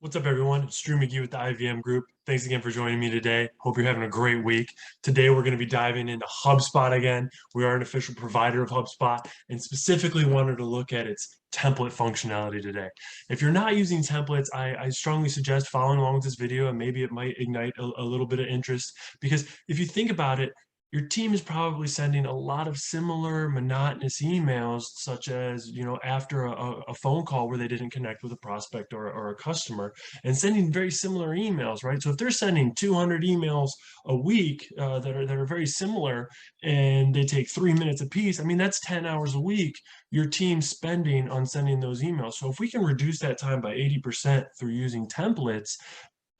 What's up, everyone? It's Drew McGee with the IVM Group. Thanks again for joining me today. Hope you're having a great week. Today, we're going to be diving into HubSpot again. We are an official provider of HubSpot and specifically wanted to look at its template functionality today. If you're not using templates, I strongly suggest following along with this video and maybe it might ignite a little bit of interest because if you think about it, your team is probably sending a lot of similar monotonous emails, such as, after a phone call where they didn't connect with a prospect or a customer, and sending very similar emails, right? So if they're sending 200 emails a week that are very similar and they take 3 minutes a piece, I mean, that's 10 hours a week your team's spending on sending those emails. So if we can reduce that time by 80% through using templates,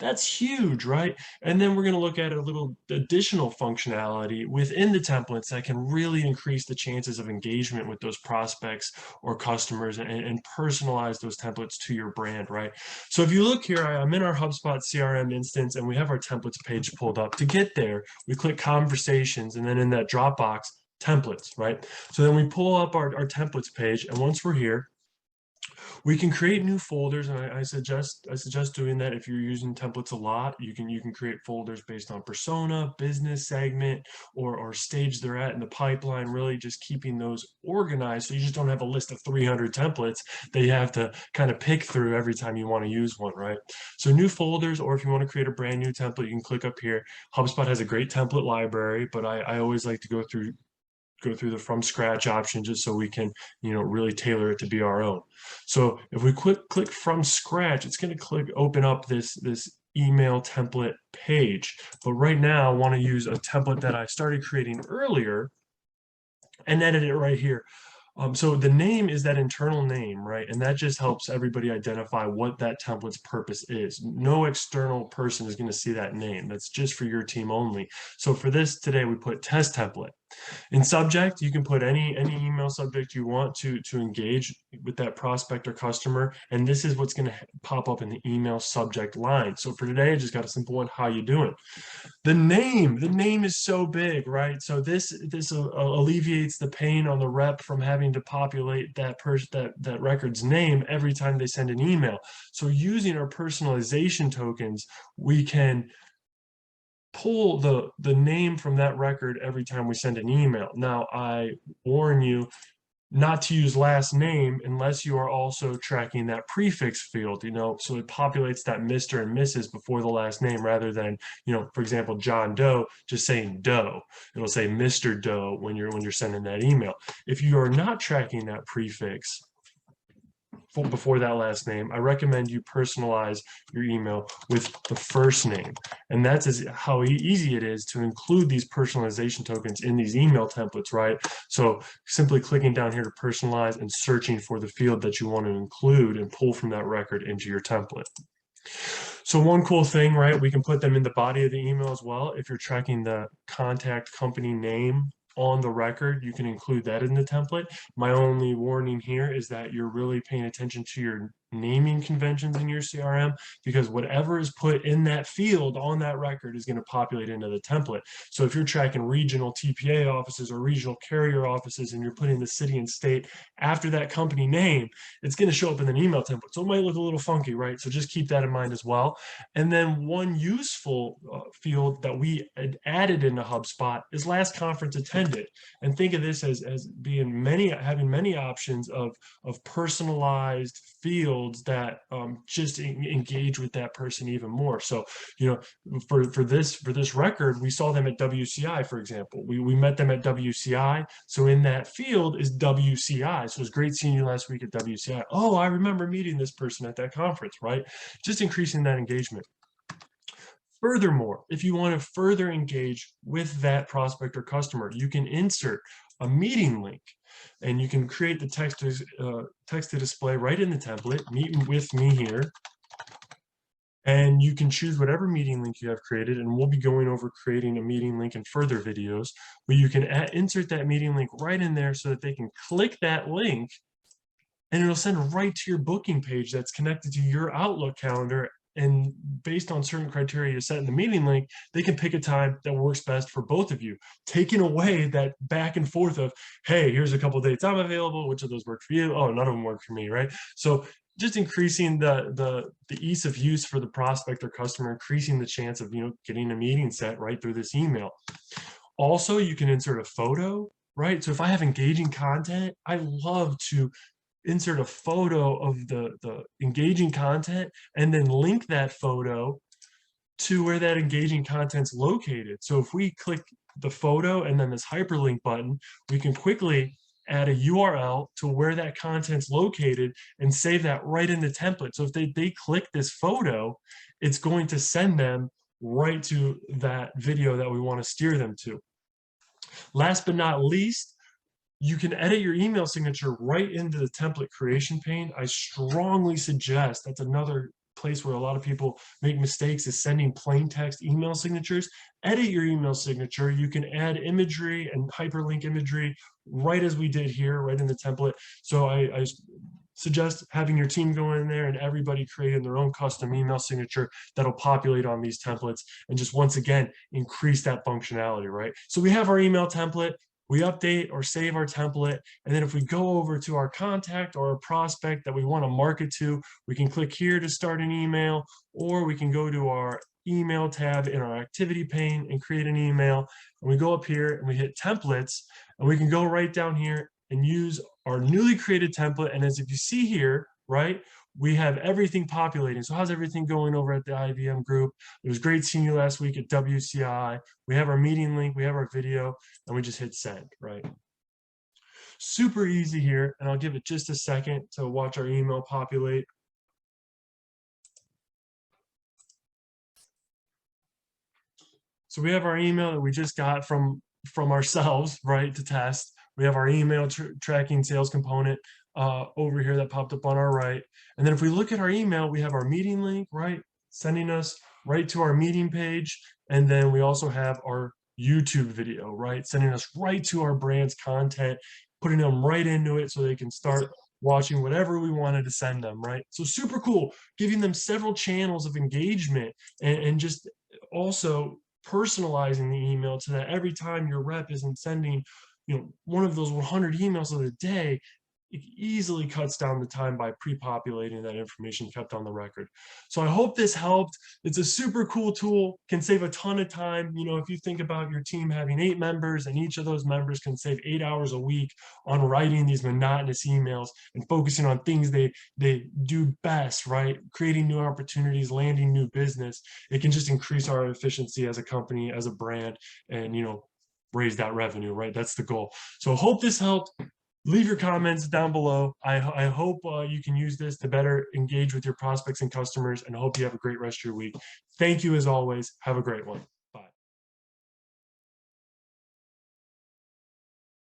that's huge, right? And then we're going to look at a little additional functionality within the templates that can really increase the chances of engagement with those prospects or customers and personalize those templates to your brand, right? So if you look here, I'm in our HubSpot CRM instance and we have our templates page pulled up. To get there, we click conversations and then in that drop box, templates, right? So then we pull up our templates page, and once we're here, we can create new folders, and I suggest doing that. If you're using templates a lot, you can create folders based on persona, business segment, or stage they're at in the pipeline, really just keeping those organized so you just don't have a list of 300 templates that you have to kind of pick through every time you want to use one, right? So new folders, or if you want to create a brand new template, you can click up here. HubSpot has a great template library, but I always like to go through the from scratch option just so we can, really tailor it to be our own. So if we click from scratch, it's going to open up this email template page. But right now I want to use a template that I started creating earlier and edit it right here. So the name is that internal name, right? And that just helps everybody identify what that template's purpose is. No external person is going to see that name. That's just for your team only. So for this today, we put test template. In subject, you can put any email subject you want to engage with that prospect or customer, and this is what's going to pop up in the email subject line. So for today, I just got a simple one: how you doing? The name is so big, right? So this alleviates the pain on the rep from having to populate that record's name every time they send an email. So using our personalization tokens, we can pull the name from that record every time we send an email. Now, I warn you not to use last name unless you are also tracking that prefix field, so it populates that Mr. and Mrs. before the last name rather than, for example, John Doe, just saying Doe. It'll say Mr. Doe when you're sending that email. If you are not tracking that prefix before that last name, I recommend you personalize your email with the first name. And that's how easy it is to include these personalization tokens in these email templates, right? So simply clicking down here to personalize and searching for the field that you want to include and pull from that record into your template. So one cool thing, right, we can put them in the body of the email as well. If you're tracking the contact company name on the record, you can include that in the template. My only warning here is that you're really paying attention to your naming conventions in your CRM, because whatever is put in that field on that record is going to populate into the template. So if you're tracking regional TPA offices or regional carrier offices and you're putting the city and state after that company name, it's going to show up in an email template. So it might look a little funky, right? So just keep that in mind as well. And then one useful field that we added into HubSpot is last conference attended. And think of this as being having many options of personalized fields that just engage with that person even more. So, for this record, we saw them at WCI, for example. We met them at WCI. So in that field is WCI. So it was great seeing you last week at WCI. Oh, I remember meeting this person at that conference, right? Just increasing that engagement. Furthermore, if you want to further engage with that prospect or customer, you can insert a meeting link and you can create the text to display right in the template. Meet with me here. And you can choose whatever meeting link you have created, and we'll be going over creating a meeting link in further videos, but you can insert that meeting link right in there so that they can click that link and it'll send right to your booking page that's connected to your Outlook calendar. And based on certain criteria you set in the meeting link, they can pick a time that works best for both of you, taking away that back and forth of, hey, here's a couple of dates I'm available. Which of those work for you? Oh, none of them work for me, right? So just increasing the ease of use for the prospect or customer, increasing the chance of getting a meeting set right through this email. Also, you can insert a photo, right? So if I have engaging content, I love to insert a photo of the engaging content and then link that photo to where that engaging content's located. So if we click the photo and then this hyperlink button, we can quickly add a URL to where that content's located and save that right in the template. So if they click this photo, it's going to send them right to that video that we want to steer them to. Last but not least, you can edit your email signature right into the template creation pane. I strongly suggest, that's another place where a lot of people make mistakes, is sending plain text email signatures. Edit your email signature. You can add imagery and hyperlink imagery right as we did here, right in the template. So I suggest having your team go in there and everybody creating their own custom email signature that'll populate on these templates and just once again increase that functionality, right? So we have our email template. We update or save our template, and then if we go over to our contact or a prospect that we want to market to, we can click here to start an email, or we can go to our email tab in our activity pane and create an email. And we go up here and we hit templates, and we can go right down here and use our newly created template. And as if you see here, right, we have everything populating. So how's everything going over at the IVM group? It was great seeing you last week at WCI. We have our meeting link, we have our video, and we just hit send, right? Super easy here, and I'll give it just a second to watch our email populate. So we have our email that we just got from ourselves, right, to test. We have our email tracking sales component over here that popped up on our right. And then if we look at our email, we have our meeting link, right, sending us right to our meeting page. And then we also have our YouTube video, right, sending us right to our brand's content, putting them right into it so they can start watching whatever we wanted to send them, right? So super cool, giving them several channels of engagement and just also personalizing the email so that every time your rep isn't sending one of those 100 emails of the day, it easily cuts down the time by pre-populating that information kept on the record. So I hope this helped. It's a super cool tool, can save a ton of time. If you think about your team having 8 members and each of those members can save 8 hours a week on writing these monotonous emails and focusing on things they do best, right? Creating new opportunities, landing new business. It can just increase our efficiency as a company, as a brand, and raise that revenue, right? That's the goal. So I hope this helped. Leave your comments down below. I hope you can use this to better engage with your prospects and customers, and I hope you have a great rest of your week. Thank you as always. Have a great one.